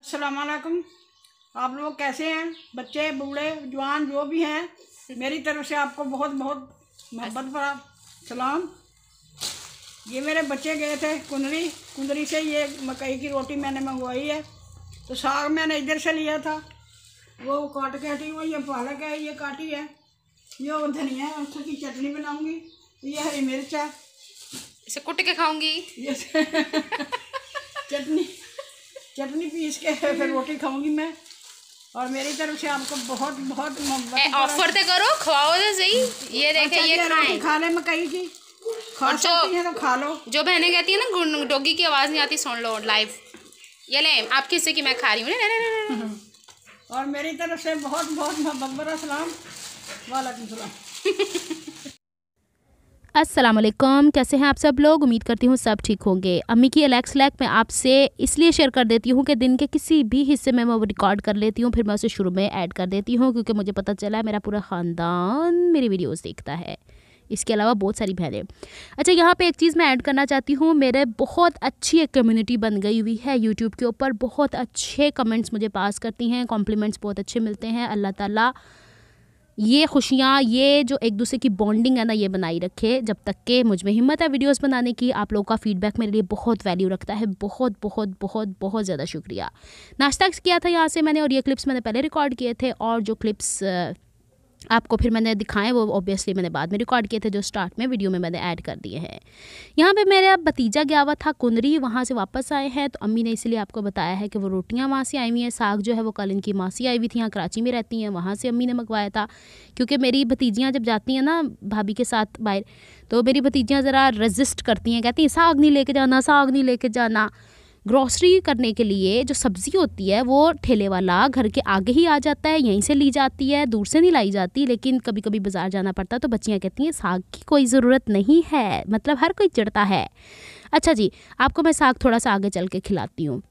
अस्सलाम वालेकुम। आप लोग कैसे हैं? बच्चे बूढ़े जवान जो भी हैं, मेरी तरफ से आपको बहुत बहुत मोहब्बत भरा सलाम। ये मेरे बच्चे गए थे कुंदरी से ये मकई की रोटी मैंने मंगवाई है। तो साग मैंने इधर से लिया था, वो काट के हटी हुई। ये पालक है, ये काटी है, ये धनिया है, उसकी चटनी बनाऊंगी। ये हरी मिर्च है, इसे कुट के खाऊंगी। ये चटनी पीस के फिर रोटी खाऊंगी मैं। और मेरी तरफ से आपको बहुत बहुत मोहब्बत। ऑफर तो करो, खवाओ तो सही। ये देखे, ये खाएं। खा ले मकई की, खा सकती हैं तो खा लो। जो बहनें कहती है ना डॉगी की आवाज़ नहीं आती, सुन लो लाइव। ये ले आपके हिस्से की मैं खा रही हूँ। और मेरी तरफ से बहुत बहुत मोहब्बत सलाम। वालेकुम सलाम। अस्सलाम वालेकुम, कैसे हैं आप सब लोग? उम्मीद करती हूँ सब ठीक होंगे। अम्मी की एलेक्स लैक मैं आपसे इसलिए शेयर कर देती हूँ कि दिन के किसी भी हिस्से में मैं वो रिकॉर्ड कर लेती हूँ, फिर मैं उसे शुरू में ऐड कर देती हूँ, क्योंकि मुझे पता चला है मेरा पूरा ख़ानदान मेरी वीडियोस देखता है। इसके अलावा बहुत सारी बहनें। अच्छा, यहाँ पे एक चीज़ मैं ऐड करना चाहती हूँ। मेरे बहुत अच्छी एक कम्युनिटी बन गई हुई है यूट्यूब के ऊपर। बहुत अच्छे कमेंट्स मुझे पास करती हैं, कॉम्प्लीमेंट्स बहुत अच्छे मिलते हैं। अल्लाह ताला ये खुशियाँ, ये जो एक दूसरे की बॉन्डिंग है ना, ये बनाई रखे जब तक के मुझ में हिम्मत है वीडियोस बनाने की। आप लोगों का फीडबैक मेरे लिए बहुत वैल्यू रखता है। बहुत बहुत बहुत बहुत ज़्यादा शुक्रिया। नाश्ता किया था यहाँ से मैंने, और ये क्लिप्स मैंने पहले रिकॉर्ड किए थे, और जो क्लिप्स आपको फिर मैंने दिखाएं वो ऑब्वियसली मैंने बाद में रिकॉर्ड किए थे, जो स्टार्ट में वीडियो में मैंने ऐड कर दिए हैं। यहाँ पे मेरा भतीजा गया हुआ था कुंदरी, वहाँ से वापस आए हैं, तो अम्मी ने इसलिए आपको बताया है कि वो रोटियाँ वहाँ से आई हुई हैं। साग जो है वो कल इनकी मासी आई हुई थी, यहाँ कराची में रहती हैं, वहाँ से अम्मी ने मंगवाया था। क्योंकि मेरी भतीजियाँ जब जाती हैं ना भाभी के साथ बाहर, तो मेरी भतीजियाँ ज़रा रजिस्ट करती हैं, कहती हैं साग नहीं लेके जाना, साग नहीं लेके जाना। ग्रॉसरी करने के लिए जो सब्ज़ी होती है वो ठेले वाला घर के आगे ही आ जाता है, यहीं से ली जाती है, दूर से नहीं लाई जाती। लेकिन कभी कभी बाज़ार जाना पड़ता है, तो बच्चियाँ कहती हैं साग की कोई ज़रूरत नहीं है, मतलब हर कोई चिढ़ता है। अच्छा जी, आपको मैं साग थोड़ा सा आगे चल के खिलाती हूँ।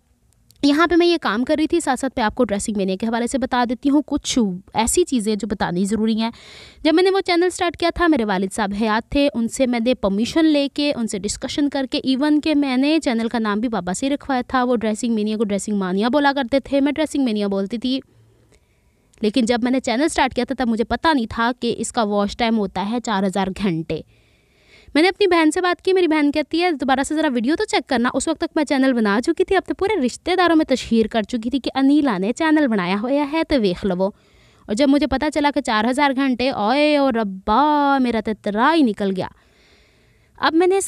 यहाँ पे मैं ये काम कर रही थी, साथ साथ पे आपको ड्रेसिंग मेनिया के हवाले से बता देती हूँ कुछ ऐसी चीज़ें जो बतानी ज़रूरी हैं। जब मैंने वो चैनल स्टार्ट किया था, मेरे वालिद साहब हयात थे, उनसे मैंने परमिशन लेके, उनसे डिस्कशन करके, इवन के मैंने चैनल का नाम भी पापा से रखवाया था। वो ड्रेसिंग मेनिया को ड्रेसिंग मानिया बोला करते थे, मैं ड्रेसिंग मेनिया बोलती थी। लेकिन जब मैंने चैनल स्टार्ट किया था तब मुझे पता नहीं था कि इसका वॉच टाइम होता है 4000 घंटे। मैंने अपनी बहन से बात की, मेरी बहन कहती है दोबारा से ज़रा वीडियो तो चेक करना। उस वक्त तक मैं चैनल बना चुकी थी, अब तो पूरे रिश्तेदारों में तशहीर कर चुकी थी कि अनीला ने चैनल बनाया हुआ है, तो देख लो। और जब मुझे पता चला कि 4000 घंटे, ओए और रब्बा, मेरा तो तरा ही निकल गया। अब मैंने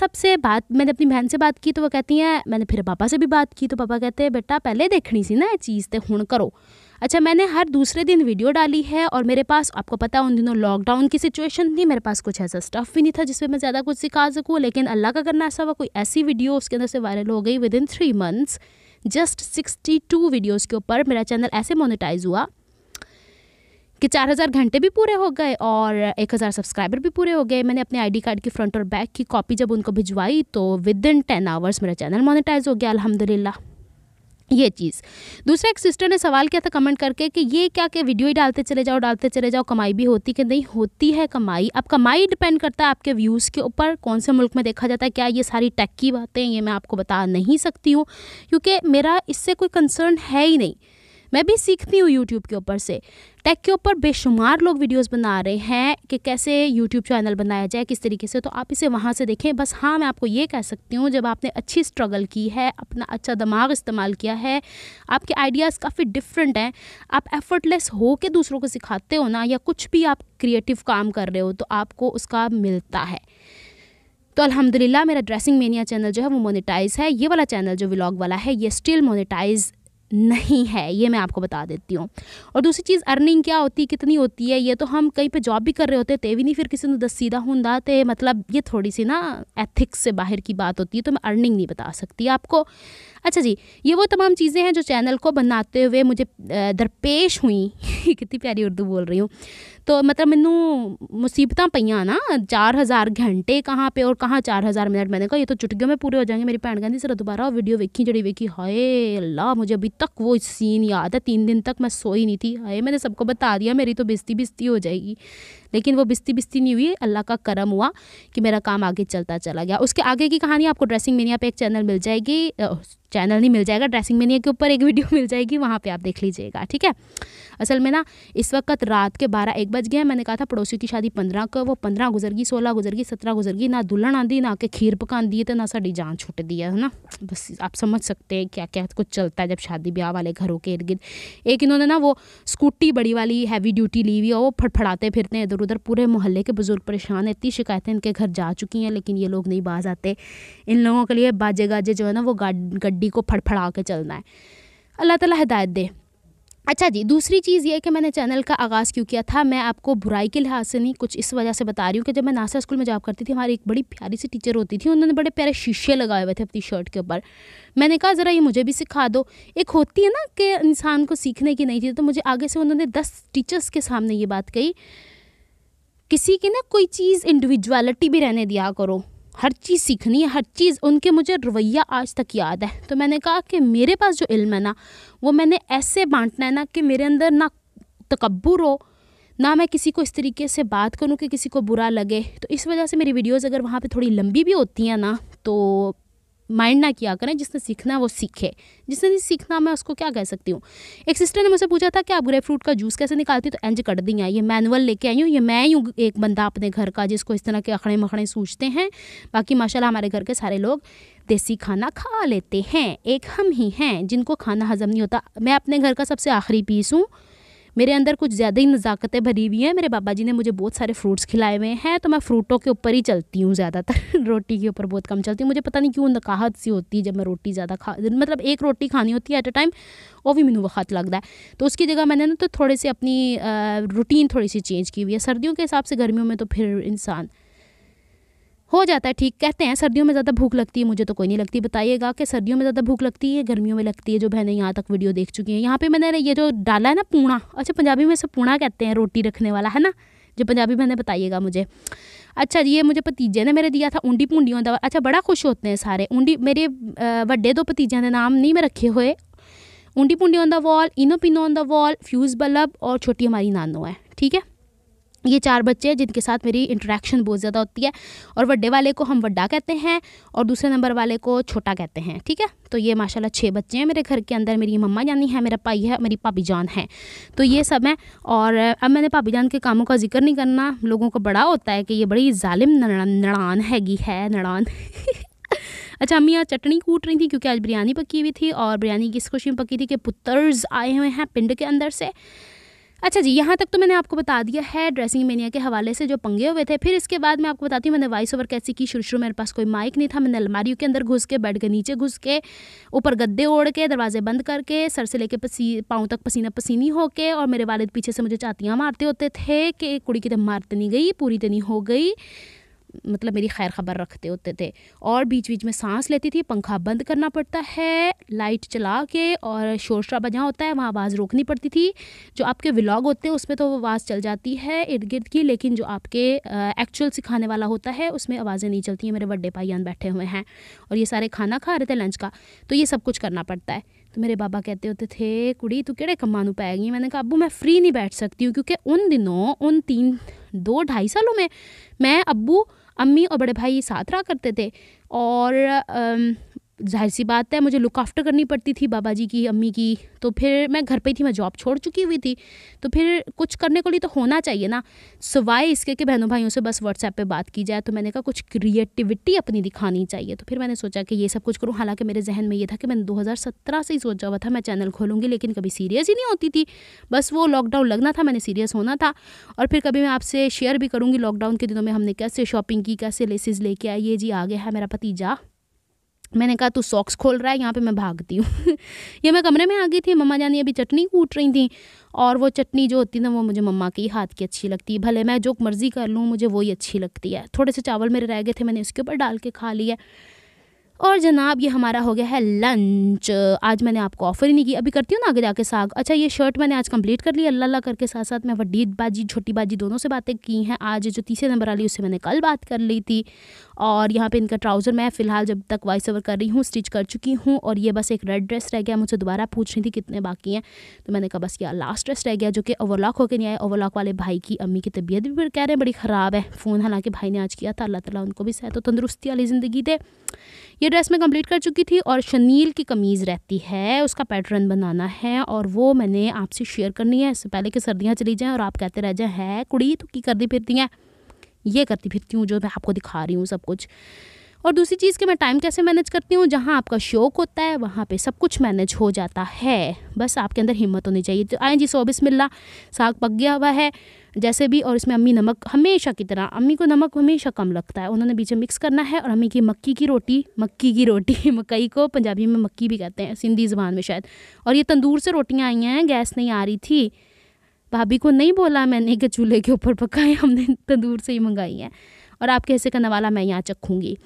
मैंने अपनी बहन से बात की, तो वो कहती हैं, मैंने फिर पापा से भी बात की, तो पापा कहते हैं बेटा पहले देखनी सी ना ये चीज़, तो हुण करो। अच्छा, मैंने हर दूसरे दिन वीडियो डाली है, और मेरे पास आपको पता है उन दिनों लॉकडाउन की सिचुएशन थी, मेरे पास कुछ ऐसा स्टफ़ भी नहीं था जिसमें मैं ज़्यादा कुछ सिखा सकूँ। लेकिन अल्लाह का करना ऐसा हुआ, कोई ऐसी वीडियो उसके अंदर से वायरल हो गई। विदिन 3 मंथ्स जस्ट 62 वीडियोज़ के ऊपर मेरा चैनल ऐसे मोनेटाइज हुआ कि 4000 घंटे भी पूरे हो गए और 1000 सब्सक्राइबर भी पूरे हो गए। मैंने अपने आईडी कार्ड की फ्रंट और बैक की कॉपी जब उनको भिजवाई, तो विदिन 10 आवर्स मेरा चैनल मोनेटाइज हो गया, अल्हम्दुलिल्लाह। ये चीज़। दूसरा, एक सिस्टर ने सवाल किया था कमेंट करके कि ये क्या कि वीडियो ही डालते चले जाओ, कमाई भी होती कि नहीं होती है कमाई। अब कमाई डिपेंड करता है आपके व्यूज़ के ऊपर, कौन से मुल्क में देखा जाता है। क्या ये सारी टेक की बातें ये मैं आपको बता नहीं सकती हूँ, क्योंकि मेरा इससे कोई कंसर्न है ही नहीं। मैं भी सीखती हूँ यूट्यूब के ऊपर से। टेक के ऊपर बेशुमार लोग वीडियोस बना रहे हैं कि कैसे यूट्यूब चैनल बनाया जाए, किस तरीके से, तो आप इसे वहाँ से देखें। बस हाँ, मैं आपको ये कह सकती हूँ, जब आपने अच्छी स्ट्रगल की है, अपना अच्छा दिमाग इस्तेमाल किया है, आपके आइडियाज़ काफ़ी डिफरेंट हैं, आप एफर्टलेस हो के दूसरों को सिखाते हो ना, या कुछ भी आप क्रिएटिव काम कर रहे हो, तो आपको उसका मिलता है। तो अल्हम्दुलिल्लाह मेरा ड्रेसिंग मेनिया चैनल जो है वो मोनेटाइज है। ये वाला चैनल जो व्लॉग वाला है, ये स्टिल मोनेटाइज नहीं है, ये मैं आपको बता देती हूँ। और दूसरी चीज़, अर्निंग क्या होती है, कितनी होती है, ये तो हम कहीं पे जॉब भी कर रहे होते ते भी नहीं फिर किसी ने दसीदा हुंदा, ते मतलब ये थोड़ी सी ना एथिक्स से बाहर की बात होती है, तो मैं अर्निंग नहीं बता सकती आपको। अच्छा जी, ये वो तमाम चीज़ें हैं जो चैनल को बनाते हुए मुझे दरपेश हुई। कितनी प्यारी उर्दू बोल रही हूँ। तो मतलब मैनू मुसीबत पईयां ना, 4000 घंटे कहाँ पे और कहाँ 4000 मिनट। मैंने कहा ये तो चुटकियों में पूरे हो जाएंगे। मेरी भैन कहती सर दोबारा वीडियो वेखी जड़ी वेखी, हाय अल्लाह, मुझे अभी तक वो सीन याद है। 3 दिन तक मैं सोई नहीं थी। हाय, मैंने सबको बता दिया, मेरी तो बेइज्जती हो जाएगी। लेकिन वो बिस्ती बिस्ती नहीं हुई, अल्लाह का करम हुआ कि मेरा काम आगे चलता चला गया। उसके आगे की कहानी आपको ड्रेसिंग मेनिया पे एक चैनल मिल जाएगी, चैनल नहीं मिल जाएगा, ड्रेसिंग मेनिया के ऊपर एक वीडियो मिल जाएगी, वहाँ पे आप देख लीजिएगा, ठीक है। असल में ना इस वक्त रात के 12-1 बज गए हैं। मैंने कहा था पड़ोसी की शादी 15 को, वो 15 गुजर गई, 16 गुजर गई, 17 गुजर गई, ना दुल्हन आंदी ना के खीर पकांदी है, तो ना साड़ी जान छुट दी है ना। बस आप समझ सकते हैं क्या क्या कुछ चलता है जब शादी ब्याह वाले घरों के इर्द गिर्द। एक इन्होंने ना वो स्कूटी बड़ी वाली हैवी ड्यूटी ली हुई है, वो फड़फड़ाते फिरते हैं इधर उधर, पूरे मोहल्ले के बुजुर्ग परेशान है, इतनी शिकायतें इनके घर जा चुकी हैं, लेकिन ये लोग नहीं बाज आते। इन लोगों के लिए बाजे गाजे जो है ना वो गड्डी को फड़फड़ा के चलना है। अल्लाह ताला हिदायत दे। अच्छा जी, दूसरी चीज़ ये है कि मैंने चैनल का आगाज़ क्यों किया था, मैं आपको बुराई के लिहाज से नहीं, कुछ इस वजह से बता रही हूँ कि जब मैं नासा स्कूल में जॉब करती थी, हमारी एक बड़ी प्यारी सी टीचर होती थी, उन्होंने बड़े प्यारे शीशे लगाए हुए थे अपनी शर्ट के ऊपर। मैंने कहा ज़रा ये मुझे भी सिखा दो। एक होती है ना कि इंसान को सीखने की नई चीज़, तो मुझे आगे से उन्होंने 10 टीचर्स के सामने ये बात कही, किसी की ना कोई चीज़ इंडिविजुअलिटी भी रहने दिया करो, हर चीज़ सीखनी है, हर चीज़। उनके मुझे रवैया आज तक याद है। तो मैंने कहा कि मेरे पास जो इल्म है ना वो मैंने ऐसे बांटना है ना कि मेरे अंदर ना तकब्बुर हो, ना मैं किसी को इस तरीके से बात करूं कि किसी को बुरा लगे। तो इस वजह से मेरी वीडियोस अगर वहाँ पे थोड़ी लंबी भी होती हैं ना तो माइंड ना किया करें। जिसने सीखना है वो सीखे, जिसने नहीं सीखना मैं उसको क्या कह सकती हूँ। एक सिस्टर ने मुझसे पूछा था कि आप ग्रेप फ्रूट का जूस कैसे निकालती, तो इंज कर दी हैं। ये मैनुअल लेके आई हूँ, ये मैं यूँ एक बंदा अपने घर का जिसको इस तरह के अखड़े मखड़े सूझते हैं। बाकी माशाल्लाह हमारे घर के सारे लोग देसी खाना खा लेते हैं, एक हम ही हैं जिनको खाना हजम नहीं होता। मैं अपने घर का सबसे आखिरी पीस हूँ, मेरे अंदर कुछ ज़्यादा ही नज़ाकतें भरी हुई हैं। मेरे बाबा जी ने मुझे बहुत सारे फ्रूट्स खिलाए हुए हैं, तो मैं फ्रूटों के ऊपर ही चलती हूँ ज़्यादातर रोटी के ऊपर बहुत कम चलती हूँ। मुझे पता नहीं क्यों नकाहत सी होती है जब मैं रोटी ज़्यादा मतलब एक रोटी खानी होती है एट अ टाइम, वो भी मैंने वक्त लगता है। तो उसकी जगह मैंने ना तो थोड़े से अपनी रूटीन थोड़ी सी चेंज की हुई है। सर्दियों के हिसाब से गर्मियों में तो फिर इंसान हो जाता है ठीक। कहते हैं सर्दियों में ज़्यादा भूख लगती है, मुझे तो कोई नहीं लगती। बताइएगा कि सर्दियों में ज़्यादा भूख लगती है गर्मियों में लगती है, जो बहनें यहाँ तक वीडियो देख चुकी हैं। यहाँ पे मैंने ये जो डाला है ना पूना, अच्छा पंजाबी में से पूना कहते हैं रोटी रखने वाला, है ना, जो पंजाबी बहनें बताइएगा मुझे। अच्छा ये मुझे भतीजे ने मेरे दिया था, ऊंडी पूंडी होता। अच्छा बड़ा खुश होते हैं सारे। ऊंडी मेरे वड्डे 2 भतीजों के नाम नहीं मैं रखे हुए, ऊंडी पूंडी ऑन द वॉल, इनो पिनो on the wall, fuse bulb और छोटी हमारी नानो है, ठीक है। ये 4 बच्चे हैं जिनके साथ मेरी इंटरेक्शन बहुत ज़्यादा होती है। और बड़े वाले को हम बड्डा कहते हैं और दूसरे नंबर वाले को छोटा कहते हैं, ठीक है। तो ये माशाल्लाह 6 बच्चे हैं मेरे घर के अंदर। मेरी मम्मा जानी है, मेरा भाई है, मेरी भाभी जान है, तो ये सब हैं। और अब मैंने भाभी जान के कामों का जिक्र नहीं करना, लोगों को बड़ा होता है कि ये बड़ी जालिम नड़ान हैगी है, नड़ान अच्छा अम्मी यहाँ चटनी कूट रही थी क्योंकि आज बिरयानी पकी हुई थी, और बिरयानी किस खुशी में पकी थी कि पुत्तर्स आए हुए हैं पिंड के अंदर से। अच्छा जी, यहाँ तक तो मैंने आपको बता दिया है ड्रेसिंग मेनिया के हवाले से जो पंगे हुए थे। फिर इसके बाद मैं आपको बताती हूँ मैंने वॉइस ओवर कैसे की। शुरू मेरे पास कोई माइक नहीं था, मैंने अलमारियों के अंदर घुस के, बेड के नीचे घुस के, ऊपर गद्दे ओढ़ के, दरवाजे बंद करके, सर से लेके पाँव तक पसीना पसीनी होके, और मेरे वालिद पीछे से मुझे चातियाँ मारते होते थे कि कुड़ी की तो मारते नहीं गई, पूरी तो नहीं हो गई, मतलब मेरी खैर खबर रखते होते थे। और बीच बीच में सांस लेती थी, पंखा बंद करना पड़ता है, लाइट चला के, और शोर शराबा जहाँ होता है वहाँ आवाज़ रोकनी पड़ती थी। जो आपके व्लॉग होते हैं उसमें तो वो आवाज़ चल जाती है इर्द गिर्द की, लेकिन जो आपके एक्चुअल सिखाने वाला होता है उसमें आवाज़ें नहीं चलती हैं। मेरे बड़े भाईयान बैठे हुए हैं और ये सारे खाना खा रहे थे लंच का, तो ये सब कुछ करना पड़ता है। तो मेरे बाबा कहते होते थे कुड़ी तू केड़े कम्मा नू पै गई। मैंने कहा अब्बू मैं फ्री नहीं बैठ सकती हूँ, क्योंकि उन दिनों उन 2-2.5 सालों में मैं, अब्बू, अम्मी और बड़े भाई साथ रहा करते थे, और जाहिर सी बात है मुझे लुक आफ्टर करनी पड़ती थी बाबा जी की, अम्मी की। तो फिर मैं घर पे ही थी, मैं जॉब छोड़ चुकी हुई थी, तो फिर कुछ करने को लिए तो होना चाहिए ना, सिवाय इसके कि बहनों भाइयों से बस व्हाट्सएप पे बात की जाए। तो मैंने कहा कुछ क्रिएटिविटी अपनी दिखानी चाहिए, तो फिर मैंने सोचा कि ये सब कुछ करूँ। हालांकि मेरे जहन में ये था कि मैंने 2017 से ही सोचा हुआ था मैं चैनल खोलूँगी, लेकिन कभी सीरियस ही नहीं होती थी। बस वो लॉकडाउन लगना था, मैंने सीरियस होना था। और फिर कभी मैं आपसे शेयर भी करूँगी लॉकडाउन के दिनों में हमने कैसे शॉपिंग की, कैसे लेसेस लेके आए। ये जी आ गया है मेरा भतीजा, मैंने कहा तू सॉक्स खोल रहा है, यहाँ पे मैं भागती हूँ ये मैं कमरे में आ गई थी, मम्मा जानी अभी चटनी कूट रही थी, और वो चटनी जो होती है ना वो मुझे मम्मा के ही हाथ की अच्छी लगती है। भले मैं जो मर्ज़ी कर लूँ मुझे वही अच्छी लगती है। थोड़े से चावल मेरे रह गए थे, मैंने इसके ऊपर डाल के खा लिया। और जनाब ये हमारा हो गया है लंच। आज मैंने आपको ऑफ़र ही नहीं की, अभी करती हूँ ना आगे जाके साग। अच्छा ये शर्ट मैंने आज कंप्लीट कर ली अल्लाह अल्लाह करके, साथ साथ मैं बड़ी बाजी छोटी बाजी दोनों से बातें की हैं। आज जो तीसरे नंबर वाली उससे मैंने कल बात कर ली थी। और यहाँ पे इनका ट्राउज़र मैं फ़िलहाल जब तक वॉइस ओवर कर रही हूँ स्टिच कर चुकी हूँ। और ये बस एक रेड ड्रेस रह गया, मुझसे दोबारा पूछ रही थी कितने बाकी हैं, तो मैंने कहा बस ये लास्ट ड्रेस रह गया जो कि ओवरलॉक होकर नहीं आया। ओवरलॉक वाले भाई की अम्मी की तबीयत भी कह रहे हैं बड़ी ख़राब है। फ़ोन हालांकि भाई ने आज किया था, अल्लाह ताला उनको भी सेहत और तंदुरुस्ती वाली ज़िंदगी दे। ये ड्रेस मैं कंप्लीट कर चुकी थी और शनील की कमीज़ रहती है, उसका पैटर्न बनाना है और वो मैंने आपसे शेयर करनी है इससे पहले कि सर्दियाँ चली जाएँ और आप कहते रह जाए है कुड़ी तो की करती फिरती हैं, ये करती फिरती हूँ जो मैं आपको दिखा रही हूँ सब कुछ। और दूसरी चीज़ कि मैं टाइम कैसे मैनेज करती हूँ, जहाँ आपका शौक़ होता है वहाँ पे सब कुछ मैनेज हो जाता है, बस आपके अंदर हिम्मत होनी चाहिए। तो आए जी, सो बिस्मिल्लाह, साग पक गया हुआ है जैसे भी। और इसमें अम्मी नमक हमेशा की तरह, अम्मी को नमक हमेशा कम लगता है, उन्होंने बीच में मिक्स करना है। और अम्मी की मक्की की रोटी मकई को पंजाबी में मक्की भी कहते हैं, सिंधी ज़बान में शायद। और ये तंदूर से रोटियाँ आई हैं, गैस नहीं आ रही थी। भाभी को नहीं बोला मैंने कि चूल्हे के ऊपर पकाएं, हमने तंदूर से ही मंगाई हैं। और आपके हिस्से का नवाला मैं यहाँ चखूँगी,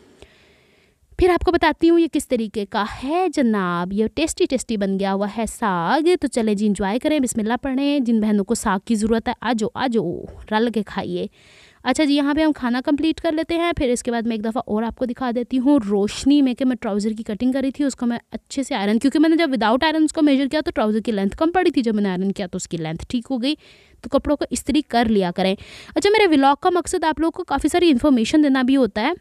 फिर आपको बताती हूँ ये किस तरीके का है जनाब। ये टेस्टी टेस्टी बन गया हुआ है साग। तो चले जी इंजॉय करें, बिस्मिल्लाह पढ़ें। जिन बहनों को साग की ज़रूरत है आ जाओ रल के खाइए। अच्छा जी, यहाँ पे हम खाना कंप्लीट कर लेते हैं, फिर इसके बाद मैं एक दफ़ा और आपको दिखा देती हूँ रोशनी में कि मैं ट्राउज़र की कटिंग करी थी, उसको मैं अच्छे से आयरन, क्योंकि मैंने जब विदाउट आयरन उसको मेजर किया तो ट्राउज़र की लेंथ कम पड़ी थी, जब मैंने आयरन किया तो उसकी लेंथ ठीक हो गई। तो कपड़ों को इस्त्री कर लिया करें। अच्छा, मेरे व्लॉग का मकसद आप लोगों को काफ़ी सारी इन्फॉर्मेशन देना भी होता है,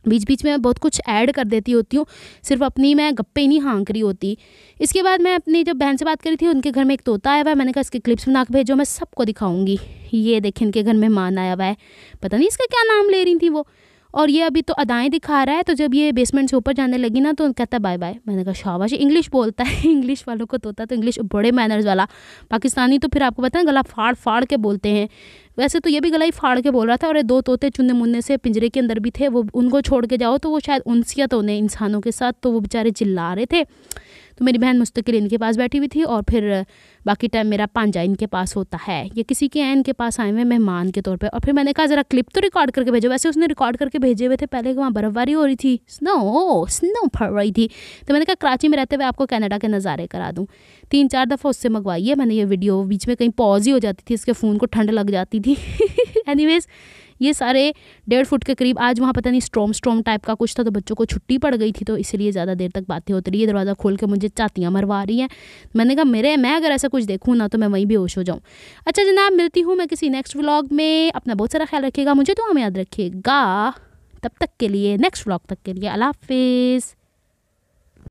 बीच बीच में बहुत कुछ ऐड कर देती होती हूँ, सिर्फ अपनी मैं गप्पे नहीं हाँक रही होती। इसके बाद मैं अपनी जब बहन से बात करी थी, उनके घर में एक तोता आया हुआ है, मैंने कहा इसके क्लिप्स बना के भेजो, मैं सबको दिखाऊंगी। ये देखें इनके घर मेहमान आया हुआ है, पता नहीं इसका क्या नाम ले रही थी वो। और ये अभी तो अदाएँ दिखा रहा है, तो जब ये बेसमेंट से ऊपर जाने लगी ना तो कहता बाय बाय। मैंने कहा शाबाश, इंग्लिश बोलता है। इंग्लिश वालों को तोता तो इंग्लिश बड़े मैनर्स वाला, पाकिस्तानी तो फिर आपको पता है गला फाड़ फाड़ के बोलते हैं। वैसे तो ये भी गला ही फाड़ के बोल रहा था। और ये दो तोते चुन्ने मुन्ने से पिंजरे के अंदर भी थे, वो उनको छोड़ के जाओ तो वो शायद उनसियत होने इंसानों के साथ, तो वो बेचारे चिल्ला रहे थे। तो मेरी बहन मुस्तकिल इनके पास बैठी हुई थी और फिर बाकी टाइम मेरा पांजा इनके पास होता है। ये किसी के हैं इनके पास आए हुए मेहमान के तौर पे। और फिर मैंने कहा ज़रा क्लिप तो रिकॉर्ड करके भेजो। वैसे उसने रिकॉर्ड करके भेजे हुए थे पहले, वहाँ बर्फ़बारी हो रही थी, स्नो पड़ रही थी। तो मैंने कहा कराची में रहते हुए आपको कनाडा के नज़ारे करा दूँ। 3-4 दफ़ा उससे मंगवाई है मैंने ये वीडियो, बीच में कहीं पॉज ही हो जाती थी, इसके फ़ोन को ठंड लग जाती थी। एनीवेज़, ये सारे 1.5 फुट के करीब, आज वहाँ पता नहीं स्ट्रॉम टाइप का कुछ था, तो बच्चों को छुट्टी पड़ गई थी, तो इसलिए ज़्यादा देर तक बातें होती रही। दरवाज़ा खोल के मुझे चातियाँ मरवा रही हैं। मैंने कहा मैं अगर ऐसा कुछ देखूँ ना तो मैं वहीं बेहोश हो जाऊँ। अच्छा जनाब, मिलती हूँ मैं किसी नेक्स्ट व्लॉग में। अपना बहुत सारा ख्याल रखिएगा, मुझे दुआ में याद रखिएगा। तब तक के लिए, नेक्स्ट व्लॉग तक के लिए अल्लाह हाफिज़।